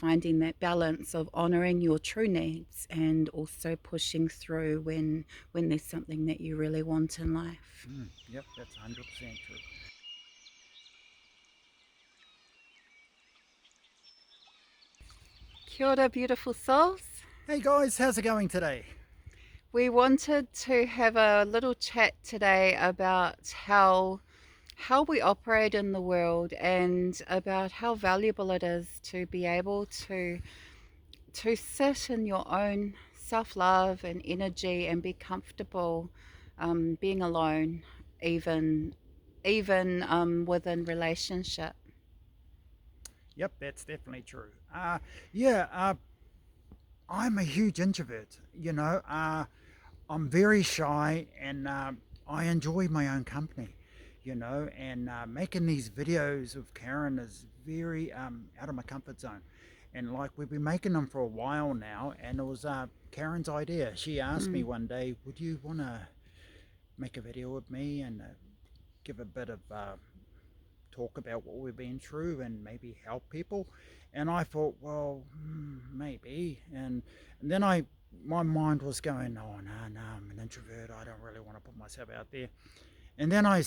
finding that balance of honoring your true needs and also pushing through when there's something that you really want in life. Yep, that's 100% true. Kia ora, beautiful souls. Hey guys, how's it going today? We wanted to have a little chat today about how we operate in the world and about how valuable it is to be able to sit in your own self-love and energy and be comfortable being alone, even within relationship. Yep, that's definitely true. Yeah, I'm a huge introvert. I'm very shy, and I enjoy my own company. And making these videos with Karen is very out of my comfort zone. And like we've been making them for a while now, and it was Karen's idea. She asked me Mm. one day, "Would you want to make a video with me and give a bit of talk about what we've been through and maybe help people?" And I thought, well, maybe. And then my mind was going, oh, no, I'm an introvert. I don't really want to put myself out there. And then I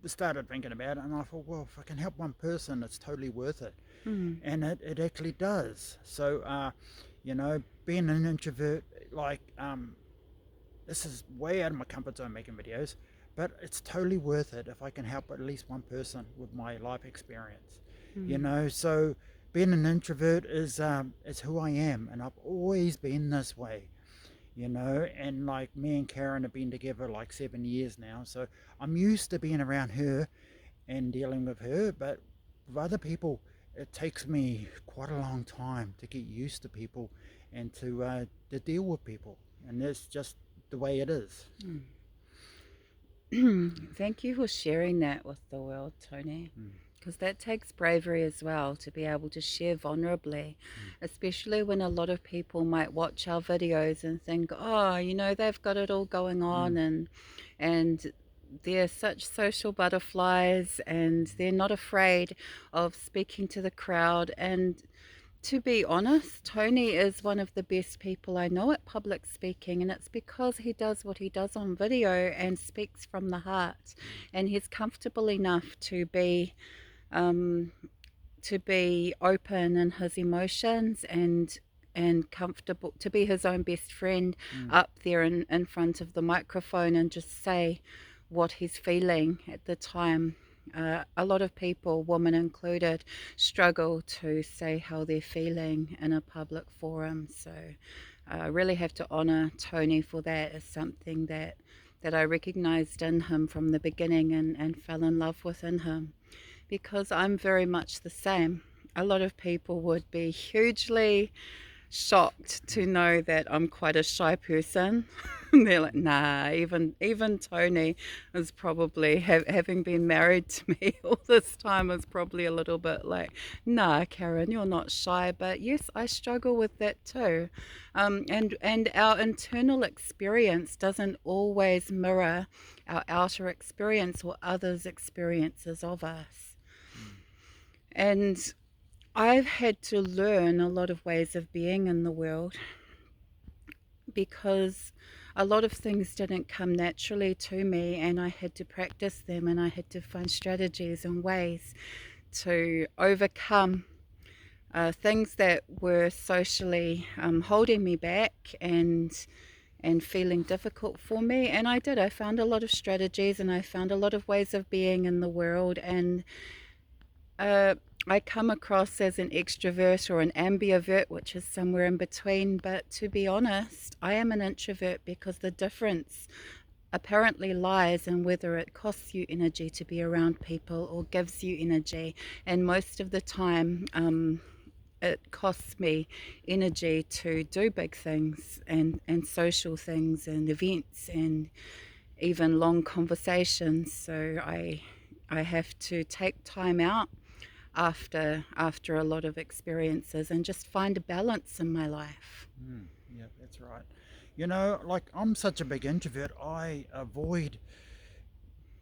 started thinking about it, and I thought, well, if I can help one person, it's totally worth it. Mm. And it actually does. So, being an introvert, like, this is way out of my comfort zone making videos, but it's totally worth it if I can help at least one person with my life experience. Mm. So being an introvert is who I am, and I've always been this way. And like me and Karen have been together like 7 years now, so I'm used to being around her and dealing with her. But with other people, it takes me quite a long time to get used to people and to deal with people, and that's just the way it is. Mm. Thank you for sharing that with the world, Tony. Mm, Because that takes bravery as well to be able to share vulnerably, mm, especially when a lot of people might watch our videos and think, oh, they've got it all going on, mm, and they're such social butterflies and they're not afraid of speaking to the crowd. And to be honest, Tony is one of the best people I know at public speaking, and it's because he does what he does on video and speaks from the heart, and he's comfortable enough um, to be open in his emotions and comfortable to be his own best friend mm, up there in front of the microphone and just say what he's feeling at the time. A lot of people, women included, struggle to say how they're feeling in a public forum. So I really have to honour Tony for that as something that I recognised in him from the beginning and fell in love with in him, because I'm very much the same. A lot of people would be hugely shocked to know that I'm quite a shy person. They're like, nah, even Tony is probably, having been married to me all this time, is probably a little bit like, nah, Karen, you're not shy. But yes, I struggle with that too. And our internal experience doesn't always mirror our outer experience or others' experiences of us. mm, And I've had to learn a lot of ways of being in the world because a lot of things didn't come naturally to me, and I had to practice them, and I had to find strategies and ways to overcome things that were socially holding me back and feeling difficult for me. And I did. I found a lot of strategies, and I found a lot of ways of being in the world. And uh, I come across as an extrovert or an ambivert, which is somewhere in between. But to be honest, I am an introvert because the difference apparently lies in whether it costs you energy to be around people or gives you energy. And most of the time, it costs me energy to do big things and social things and events and even long conversations. So I have to take time out after a lot of experiences and just find a balance in my life. mm. Yeah, that's right. Like I'm such a big introvert, I avoid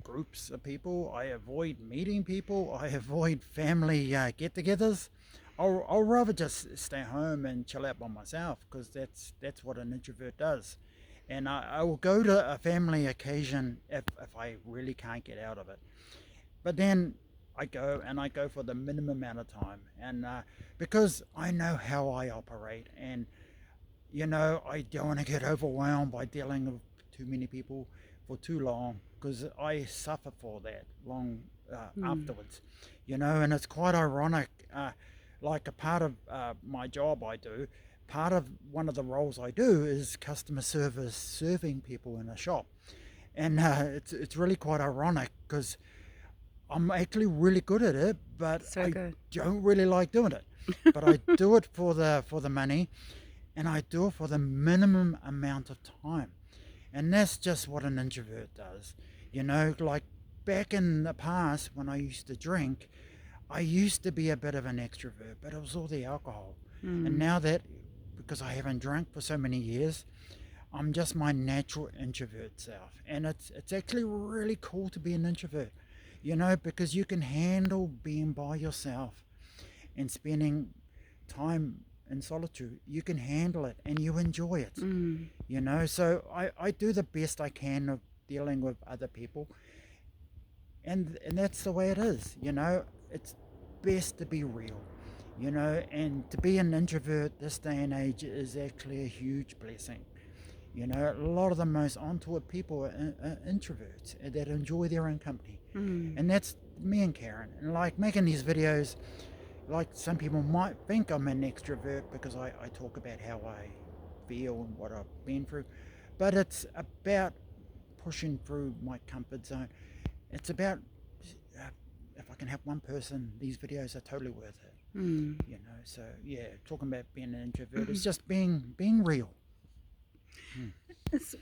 groups of people, I avoid meeting people, I avoid family get togethers. I'll rather just stay home and chill out by myself, because that's what an introvert does. And I will go to a family occasion if I really can't get out of it. But then I go for the minimum amount of time, and because I know how I operate, and I don't want to get overwhelmed by dealing with too many people for too long, because I suffer for that long Mm. afterwards. And it's quite ironic. Like a part of my job I do, part of one of the roles I do is customer service, serving people in a shop. And it's really quite ironic, because I'm actually really good at it, but So I good. don't really like doing it. But I do it for the money, and I do it for the minimum amount of time. And that's just what an introvert does. Like back in the past when I used to drink, I used to be a bit of an extrovert, but it was all the alcohol. And Mm. now that, because I haven't drank for so many years, I'm just my natural introvert self. And it's actually really cool to be an introvert, because you can handle being by yourself and spending time in solitude. You can handle it and you enjoy it. Mm. So I do the best I can of dealing with other people, and that's the way it is. It's best to be real. And to be an introvert this day and age is actually a huge blessing. A lot of the most onto it people are introverts that enjoy their own company. Mm. And that's me and Karen. And like making these videos, like some people might think I'm an extrovert because I talk about how I feel and what I've been through. But it's about pushing through my comfort zone. It's about, uh, if I can help one person, these videos are totally worth it. Mm. So yeah, talking about being an introvert is just being real. Mm, It's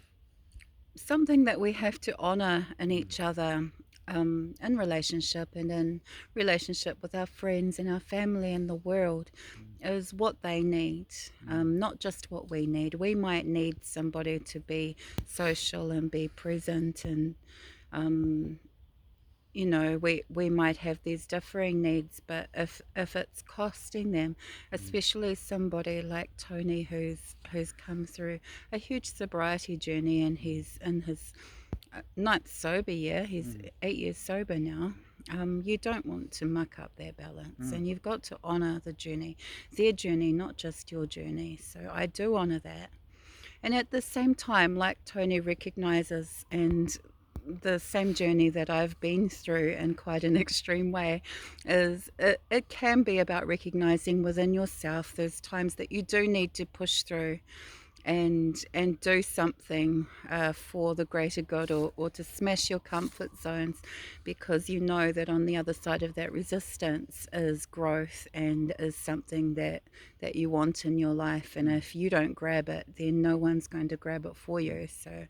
something that we have to honor in mm, each other, in relationship and in relationship with our friends and our family and the world, mm, is what they need, mm, not just what we need. We might need somebody to be social and be present, and um, we might have these differing needs, but if it's costing them, mm, especially somebody like Tony who's come through a huge sobriety journey, and he's in his ninth sober year. He's mm, 8 years sober now. You don't want to muck up their balance, mm, and you've got to honor the journey, their journey, not just your journey. So I do honor that. And at the same time, like Tony recognizes, and the same journey that I've been through in quite an extreme way, is it can be about recognizing within yourself there's times that you do need to push through and do something for the greater good, or to smash your comfort zones, because you know that on the other side of that resistance is growth and is something that you want in your life. And mm, if you don't grab it, then no one's going to grab it for mm, you. So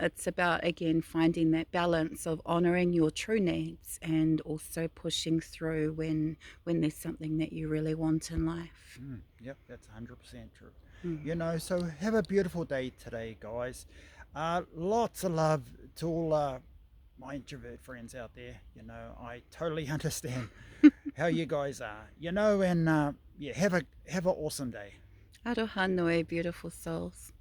it's about, again, finding that balance of honoring your true needs and also pushing through when there's something that you really want in life. Yep, that's 100% true. Mm. So have a beautiful day today, guys. Lots of love to all my introvert friends out there. I totally understand how you guys are. And yeah, have an awesome day. Aroha nui, beautiful souls.